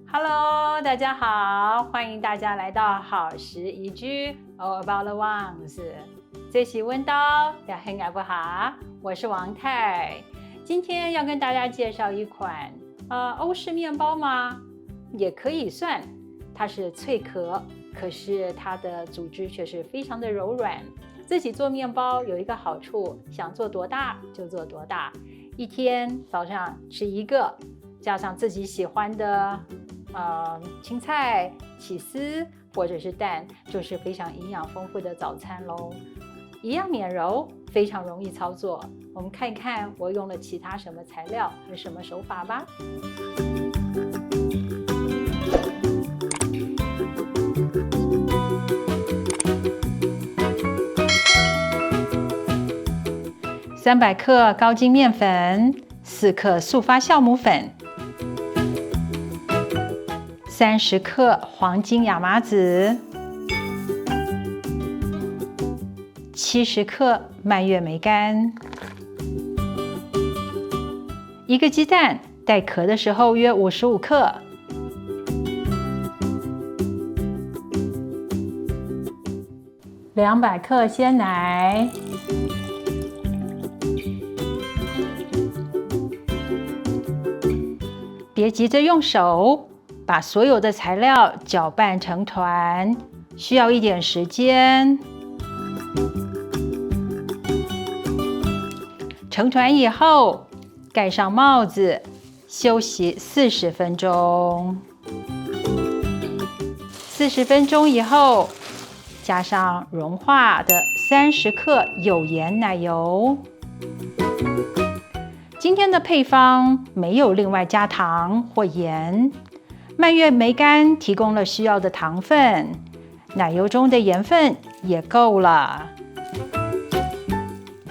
Hello， 大家好，欢迎大家来到好食宜居 All About the Ones。这是温刀要很爱不好，我是王太。今天要跟大家介绍一款欧式面包吗？也可以算，它是脆壳，可是它的组织却是非常的柔软。自己做面包有一个好处，想做多大就做多大，一天早上吃一个，加上自己喜欢的青菜、起司或者是蛋，就是非常营养丰富的早餐咯。一样免揉，非常容易操作。我们看一看我用了其他什么材料和什么手法吧。300克高筋面粉，4克速发酵母粉，30克黄金亚麻籽，70克蔓越莓干，1个鸡蛋，带壳的时候约55克，200克鲜奶，别急着用手，把所有的材料搅拌成团，需要一点时间。成团以后，盖上帽子，休息40分钟。40分钟以后，加上融化的30克有盐奶油。今天的配方没有另外加糖或盐，蔓越莓干提供了需要的糖分，奶油中的盐分也够了。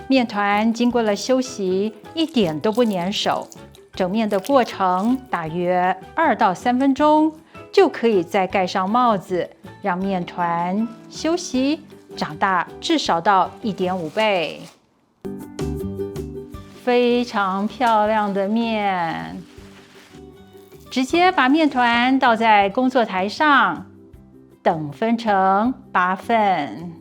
面团经过了休息，一点都不粘手。整面的过程大约2到3分钟，就可以再盖上帽子，让面团休息长大，至少到1.5倍。非常漂亮的面，直接把面团倒在工作台上，等分成8份。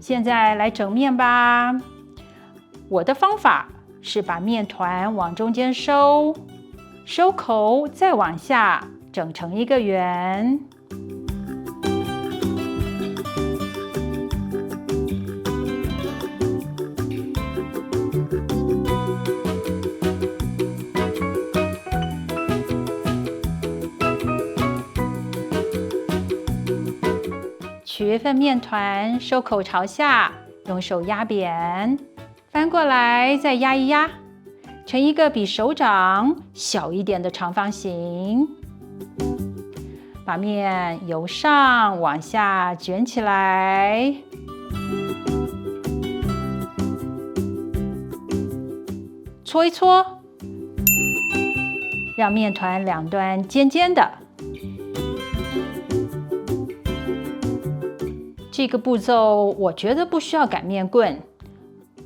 现在来整面吧。我的方法是把面团往中间收，收口再往下整成一个圆。取一份面团，收口朝下，用手压扁，翻过来再压一压，成一个比手掌小一点的长方形。把面由上往下卷起来，搓一搓，让面团两端尖尖的。这个步骤我觉得不需要擀面棍，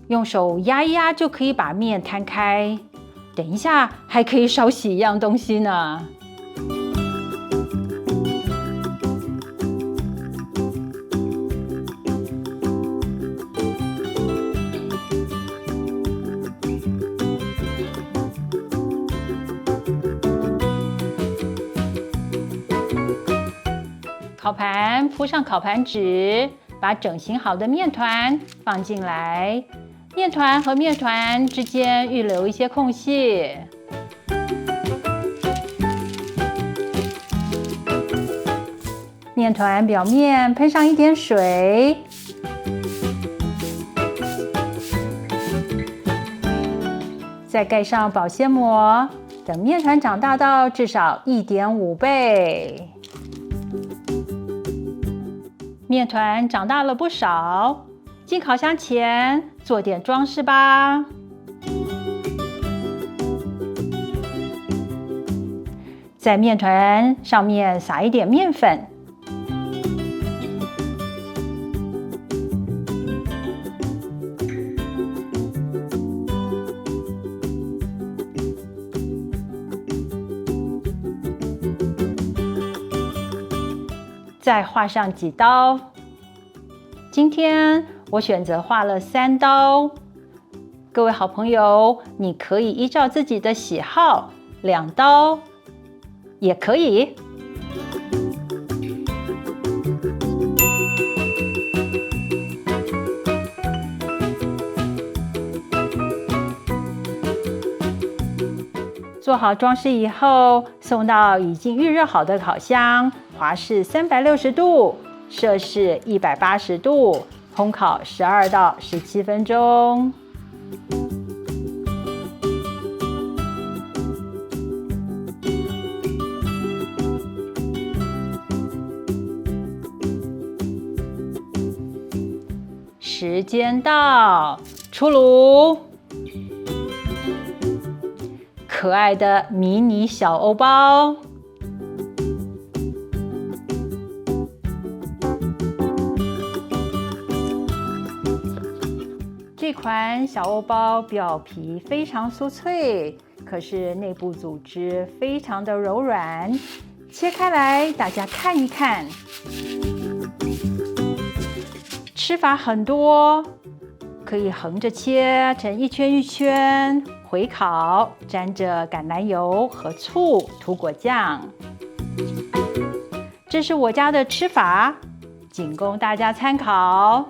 用手压一压就可以把面摊开。等一下还可以少洗一样东西呢。烤盘铺上烤盘纸，把整形好的面团放进来，面团和面团之间预留一些空隙。面团表面喷上一点水，再盖上保鲜膜，等面团长大到至少1.5倍。面团长大了不少，进烤箱前做点装饰吧。在面团上面撒一点面粉，再画上几刀。今天我选择画了3刀。各位好朋友，你可以依照自己的喜好，2刀也可以。做好装饰以后，送到已经预热好的烤箱，华氏360度，摄氏180度，烘烤12到17分钟。时间到，出炉！可爱的迷你小欧包，这款小欧包表皮非常酥脆，可是内部组织非常的柔软。切开来，大家看一看。吃法很多，可以横着切成一圈一圈，回烤，沾着橄榄油和醋涂果酱。这是我家的吃法，仅供大家参考。